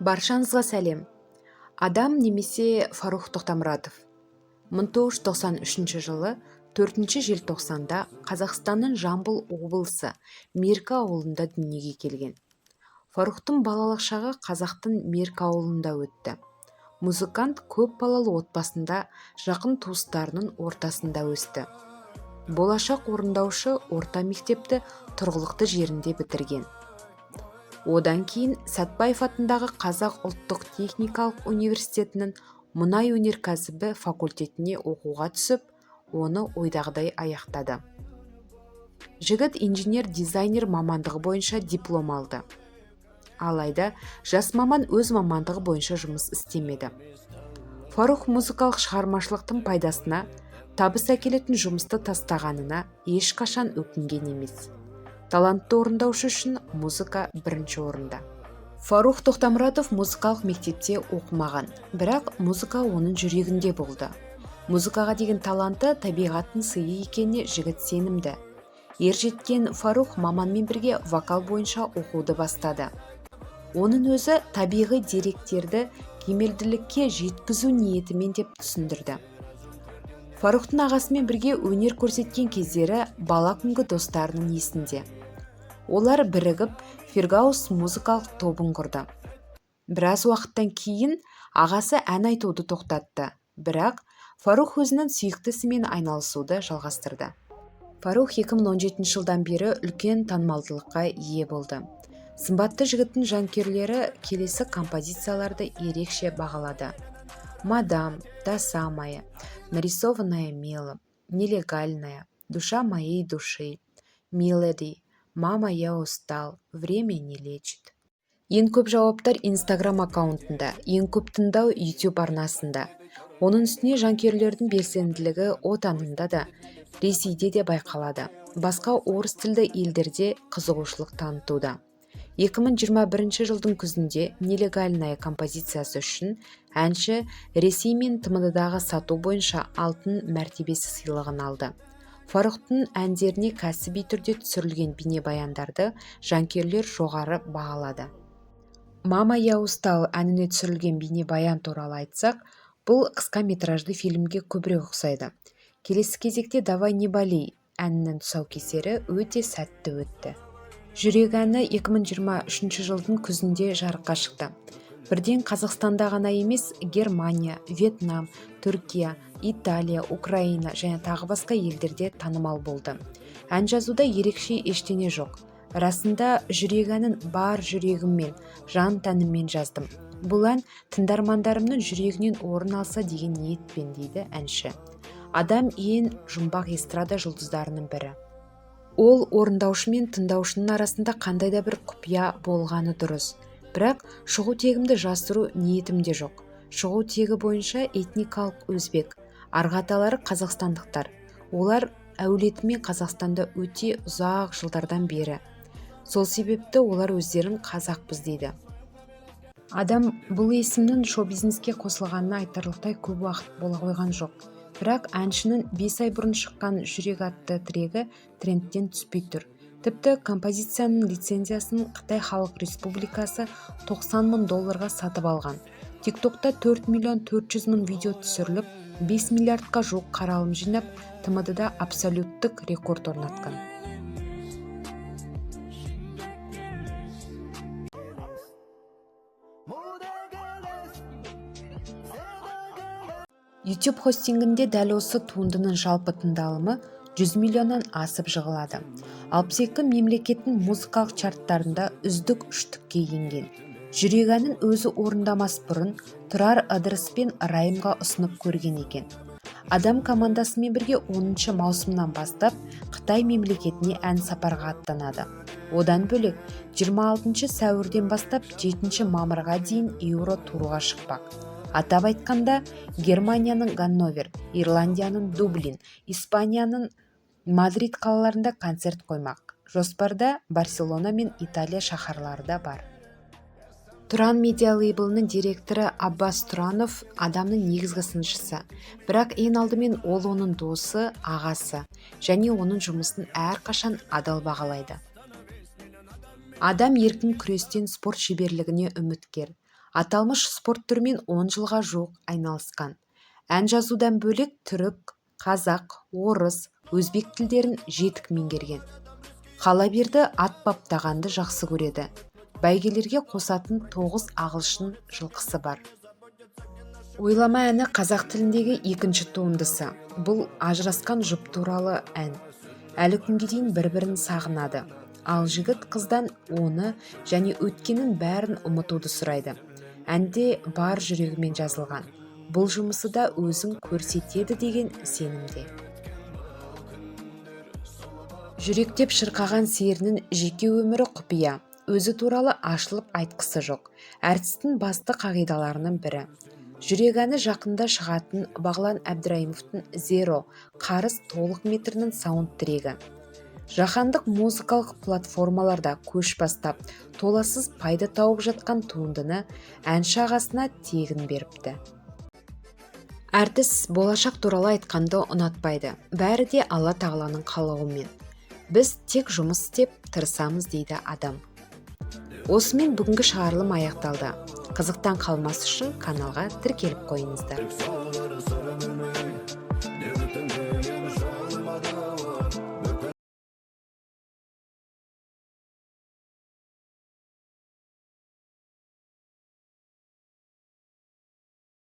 Баршаңызға сәлем. Адам немесе Фарух Тоқтамұратов 1993 жылы 4 желтоқсанда Қазақстанның Жамбыл облысы Меркі ауылында дүниеге келген. Фарухтың балалық шағы қазақтың Меркі ауылында өтті. Музыкант көп балалы отбасында жақын туыстарының ортасында өсті. Болашақ орындаушы орта мектепті тұрғылықты жерінде бітірген. Одан кейін Сәтбаев атындағы Қазақ ұлттық техникалық университетінің мұнай өнеркәсібі факультетіне оқуға түсіп, оны ойдағыдай аяқтады. Жігіт инженер-дизайнер мамандығы бойынша диплом алды. Алайда жас маман өз мамандығы бойынша жұмыс істемеді. Фарух музыкалық шығармашылықтың пайдасына, табыс әкелетін жұмысты тастағанына ешқашан өкінген емес. Талантты орындаушы үшін музыка бірінші орында. Фарух Тоқтамұратов музыкалық мектепте оқымаған, бірақ музыка оның жүрегінде болды. Музыкаға деген таланты табиғаттың сыйы екеніне жігіт сенімді. Ержеткен Фарух маманмен бірге вокал бойынша оқуды бастады. Оның өзі табиғи деректерді кемелділікке жеткізу ниетімен деп түсіндірді. Фарухтың ағасымен бірге өнер көрсеткен кездері бала күнгі достарының есінде. Олар бірігіп Фиргаус музыкалық тобын құрды. Біраз уақыттан кейін ағасы ән айтуды тоқтатты, бірақ Фарух өзінің сүйікті ісімен айналысуды жалғастырды. Фарух 2017 жылдан бері үлкен танымалдылыққа ие болды. Сымбатты жігіттің жанкүйерлері келесі композицияларды ерекше бағалады. «Мадам», «Та самая», «Нарисованная мелом», «Нелегальная», «Душа моей души», «Мелоди», «Мама, я устал», «Время не лечит». Ең көп жауаптар Instagram аккаунтында, ең көп тыңдау YouTube арнасында. Оның үстіне жанкүйерлердің белсенділігі отанында да, Ресейде де байқалады. Басқа орыс тілді елдерде қызығушылық танытуда. 2021 жылдың күзінде «Нелегальная» композициясы үшін әнші Ресей мен ТМД-дағы сату бойынша алтын мәртебесі сыйлығын алды. Фарухтың әндеріне кәсіби түрде түсірілген бейнебаяндарды жанкүйерлер жоғары бағалады. «Мама, я устал» әніне түсірілген бейнебаян туралы айтсақ, бұл қысқа метражды фильмге көбірек ұқсайды. Келесі кезекте «Давай не болей» әнінің тұсаукесері өте сәтті өтті. Жүрек әні 2023 жылдың күзінде жарыққа шықты. Бірден Қазақстанда ғана емес, Германия, Вьетнам, Түркия, Италия, Украина және тағы басқа елдерде танымал болды. Ән жазуда ерекше ештеңе жоқ. Расында жүрек әнін бар жүрегіммен, жан тәніммен жаздым. Бұл ән тыңдармандарымның жүрегінен орын алса деген ниетпен, дейді әнші. Адам ең жұмбақ эстрада жұлдыздарының бірі. Ол орындаушы мен тыңдаушының арасында қандай да бір құпия болғаны дұрыс. Бірақ шығу тегімді жасыру ниетімде жоқ. Шығу тегі бойынша этникалық өзбек, арғы аталары қазақстандықтар. Олар әулетімен Қазақстанда өте ұзақ жылдардан бері. Сол себепті олар өздерін қазақпыз дейді. Адам бұл есімнің шоу-бизнеске қосылғанына айтарлықтай көп уақыт бола қойған жоқ. Бірақ әншінің 5 ай бұрын шыққан «Жүрек» атты трегі трендтен түспей тұр. Тіпті композицияның лицензиясын Қытай Халық Республикасы $90,000 сатып алған. TikTokта 4 миллион 400 мың видео түсіріліп, 5 миллиардқа жуық қаралым жинап, ТМД-да абсолюттік рекорд орнатқан. YouTube хостингінде дәл осы туындының жалпы тыңдалымы 100 миллионнан асып жығылады. 62 мемлекеттің музыкалық чарттарында үздік үштікке енген. Жүрек әнін өзі орындамас бұрын Тұрар Ыдырыс пен Райымға ұсынып көрген екен. Адам командасымен бірге 10 маусымнан бастап Қытай мемлекетіне ән сапарға аттанады. Одан бөлек 26 сәуірден бастап 7 мамырға дейін Еуро турға шықпақ. Атап айтқанда, Германияның Ганновер, Ирландияның Дублин, Испанияның Мадрид қалаларында концерт қоймақ. Жоспарда Барселона мен Италия шаһарлары да бар. Тұран медиа лейблінің директоры Аббас Тұранов адамның негізгі сыншысы. Бірақ ең алдымен ол оның досы, ағасы және оның жұмысын әрқашан адал бағалайды. Адам еркін күрестен спорт шеберлігіне үміткер. Аталмыш спорт түрімен 10 жылға жуық айналысқан. Ән жазудан бөлек түрік, қазақ, орыс, өзбек тілдерін жетік меңгерген. Қалаберді ат баптағанды жақсы көреді. Бәйгелерге қосатын 9 ағылшын жылқысы бар. Ойлама әні қазақ тіліндегі екінші туындысы. Бұл ажырасқан жұп туралы ән. Әлі күнге дейін бір-бірін сағынады. Ал жігіт қыздан оны және өткенін бәрін ұмытуды сұрайды. Әнде бар жүрегімен жазылған. Бұл жұмысы да өзін көрсетеді деген сенімде. Жүректеп шырқаған серінің жеке өмірі құпия. Өзі туралы ашылып айтқысы жоқ. Әртістің басты қағидаларының бірі. Жүрек әні жақында шығатын Бағлан Әбдірайымовтың Zero қарыс толық метрінің саундтрегі. Жаһандық музыкалық платформаларда көш бастап, толассыз пайда тауып жатқан туындыны әнші ағасына тегін беріпті. Әртіс болашақ туралы айтқанды ұнатпайды. Бәрі де Алла тағаланың қалауымен. Біз тек жұмыс істеп тырысамыз дейді адам. Осымен бүгінгі шығарылым аяқталды. Қызықтан қалмас үшін каналға тіркеліп қойыңыздар.